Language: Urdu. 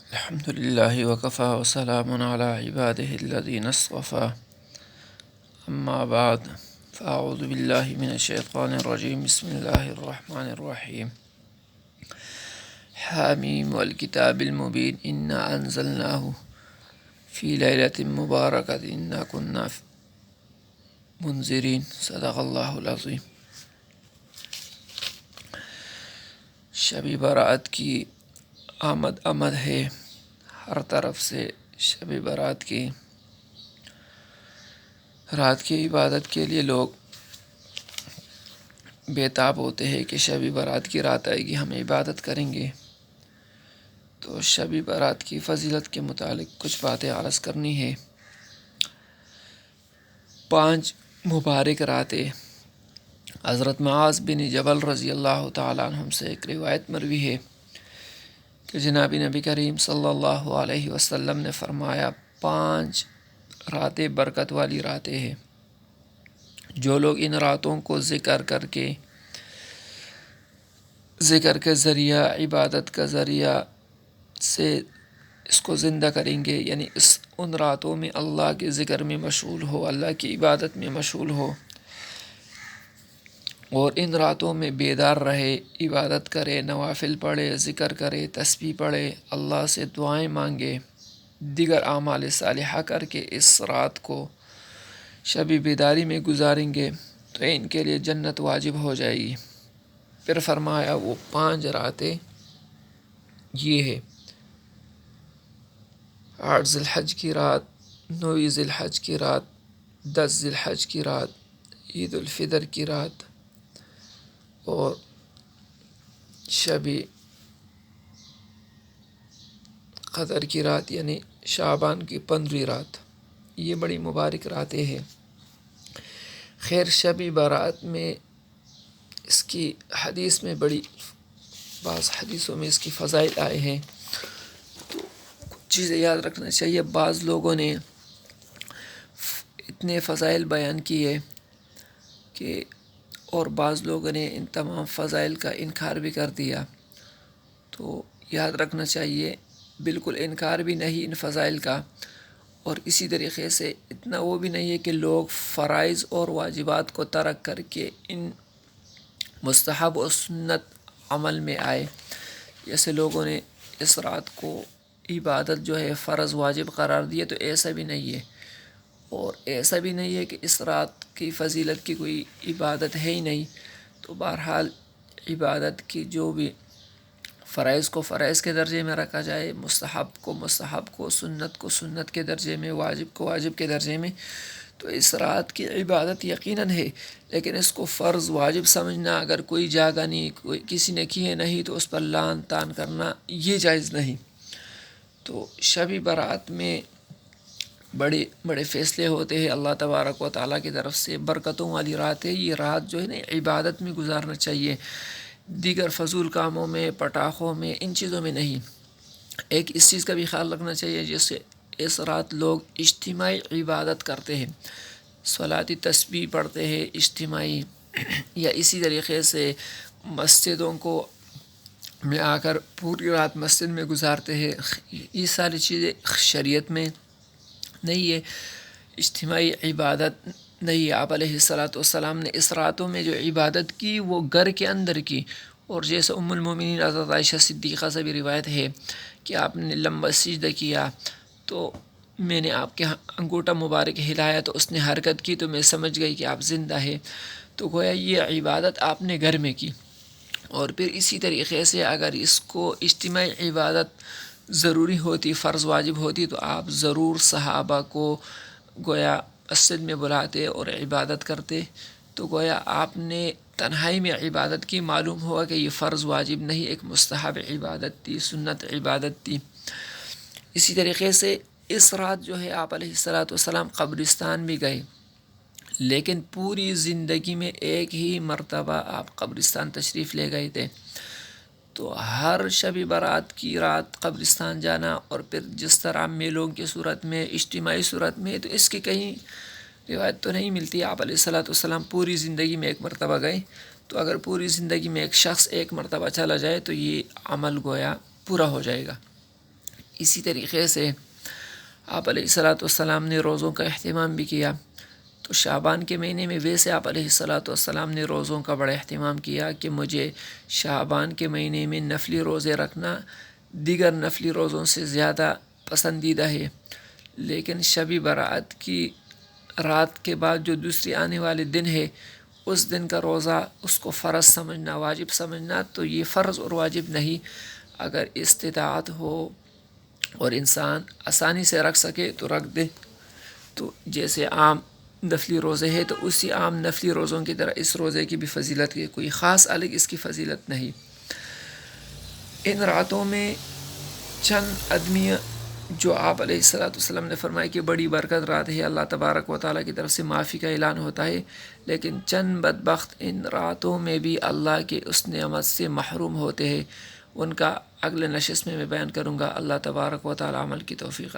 الحمد لله وكفى وسلام على عباده الذين اصطفى أما بعد فأعوذ بالله من الشيطان الرجيم بسم الله الرحمن الرحيم حاميم والكتاب المبين إنا أنزلناه في ليلة مباركة إنا كنا منذرين صدق الله العظيم۔ شب برات کی آمد ہے، ہر طرف سے شب برات کی رات کی عبادت کے لیے لوگ بےتاب ہوتے ہیں کہ شب برات کی رات آئے گی، ہم عبادت کریں گے۔ تو شب برات کی فضیلت کے متعلق کچھ باتیں عرض کرنی ہے۔ 5 مبارک راتیں۔ حضرت معاذ بن جبل رضی اللہ تعالیٰ عنہ سے ایک روایت مروی ہے کہ جناب نبی کریم صلی اللہ علیہ وسلم نے فرمایا 5 راتیں برکت والی راتیں ہیں۔ جو لوگ ان راتوں کو ذکر کے ذریعہ، عبادت کا ذریعہ سے اس کو زندہ کریں گے، یعنی ان راتوں میں اللہ کے ذکر میں مشغول ہو، اللہ کی عبادت میں مشغول ہو، اور ان راتوں میں بیدار رہے، عبادت کرے، نوافل پڑھے، ذکر کرے، تسبیح پڑھے، اللہ سے دعائیں مانگے، دیگر اعمال صالحہ کر کے اس رات کو شب بیداری میں گزاریں گے تو ان کے لیے جنت واجب ہو جائے گی۔ پھر فرمایا وہ 5 راتیں یہ ہے: 8 ذی الحج کی رات، 9 ذی الحج کی رات، 10 ذی الحج کی رات، عید الفطر کی رات اور شب قدر کی رات، یعنی شعبان کی 15ویں رات۔ یہ بڑی مبارک راتیں ہیں۔ خیر، شب برات میں اس کی حدیث میں بعض حدیثوں میں اس کی فضائل آئے ہیں، تو کچھ چیزیں یاد رکھنا چاہیے۔ بعض لوگوں نے اتنے فضائل بیان کیے کہ اور بعض لوگوں نے ان تمام فضائل کا انکار بھی کر دیا، تو یاد رکھنا چاہیے بالکل انکار بھی نہیں ان فضائل کا، اور اسی طریقے سے اتنا وہ بھی نہیں ہے کہ لوگ فرائض اور واجبات کو ترک کر کے ان مستحب و سنت عمل میں آئے۔ جیسے لوگوں نے اس رات کو عبادت جو ہے فرض واجب قرار دیے، تو ایسا بھی نہیں ہے، اور ایسا بھی نہیں ہے کہ اس رات کی فضیلت کی کوئی عبادت ہے ہی نہیں۔ تو بہرحال عبادت کی جو بھی فرائض کو فرائض کے درجے میں رکھا جائے، مستحب کو مستحب کو، سنت کو سنت کے درجے میں، واجب کو واجب کے درجے میں، تو اس رات کی عبادت یقیناً ہے، لیکن اس کو فرض واجب سمجھنا، اگر کوئی جاگا نہیں، کوئی کسی نے کیے نہیں تو اس پر لعن طعن کرنا، یہ جائز نہیں۔ تو شب برات میں بڑے بڑے فیصلے ہوتے ہیں اللہ تبارک و تعالیٰ کی طرف سے، برکتوں والی رات ہے یہ رات، جو ہے نا عبادت میں گزارنا چاہیے، دیگر فضول کاموں میں، پٹاخوں میں، ان چیزوں میں نہیں۔ ایک اس چیز کا بھی خیال رکھنا چاہیے، جیسے اس رات لوگ اجتماعی عبادت کرتے ہیں، صلاۃ تسبیح پڑھتے ہیں اجتماعی، یا اسی طریقے سے مسجدوں کو میں آ کر پوری رات مسجد میں گزارتے ہیں، یہ ساری چیزیں شریعت میں نہیں ہے، اجتماعی عبادت نہیں ہے۔ آپ علیہ السلام نے اس راتوں میں جو عبادت کی وہ گھر کے اندر کی، اور جیسے ام المومنین حضرت عائشہ صدیقہ سے بھی روایت ہے کہ آپ نے لمبا سجدہ کیا تو میں نے آپ کے انگوٹھا مبارک ہلایا تو اس نے حرکت کی، تو میں سمجھ گئی کہ آپ زندہ ہے۔ تو گویا یہ عبادت آپ نے گھر میں کی۔ اور پھر اسی طریقے سے اگر اس کو اجتماعی عبادت ضروری ہوتی، فرض واجب ہوتی، تو آپ ضرور صحابہ کو گویا مسجد میں بلاتے اور عبادت کرتے، تو گویا آپ نے تنہائی میں عبادت کی، معلوم ہوا کہ یہ فرض واجب نہیں، ایک مستحب عبادت تھی، سنت عبادت تھی۔ اسی طریقے سے اس رات جو ہے آپ علیہ السلام قبرستان بھی گئے، لیکن پوری زندگی میں ایک ہی مرتبہ آپ قبرستان تشریف لے گئے تھے۔ تو ہر شب برات کی رات قبرستان جانا، اور پھر جس طرح میلوں کی صورت میں، اجتماعی صورت میں، تو اس کی کہیں روایت تو نہیں ملتی۔ آپ علیہ السلام پوری زندگی میں ایک مرتبہ گئے، تو اگر پوری زندگی میں ایک شخص ایک مرتبہ چلا جائے تو یہ عمل گویا پورا ہو جائے گا۔ اسی طریقے سے آپ علیہ الصلاۃ والسلام نے روزوں کا اہتمام بھی کیا. تو شعبان کے مہینے میں ویسے آپ علیہ الصلاۃ والسلام نے روزوں کا بڑا اہتمام کیا کہ مجھے شعبان کے مہینے میں نفلی روزے رکھنا دیگر نفلی روزوں سے زیادہ پسندیدہ ہے. لیکن شب برأت کی رات کے بعد جو دوسری آنے والے دن ہے اس دن کا روزہ اس کو فرض سمجھنا، واجب سمجھنا، تو یہ فرض اور واجب نہیں. اگر استطاعت ہو اور انسان آسانی سے رکھ سکے تو رکھ دے. تو جیسے عام نفلی روزے ہے تو اسی عام نفلی روزوں کی طرح اس روزے کی بھی فضیلت ہے، کوئی خاص الگ اس کی فضیلت نہیں. ان راتوں میں چند ادمیہ جو آپ علیہ الصلاۃ والسلام نے فرمایا کہ بڑی برکت رات ہے، اللہ تبارک و تعالیٰ کی طرف سے معافی کا اعلان ہوتا ہے، لیکن چند بدبخت ان راتوں میں بھی اللہ کے اس نعمت سے محروم ہوتے ہیں. ان کا اگلے نشست میں بیان کروں گا. اللہ تبارک و تعالیٰ عمل کی توفیق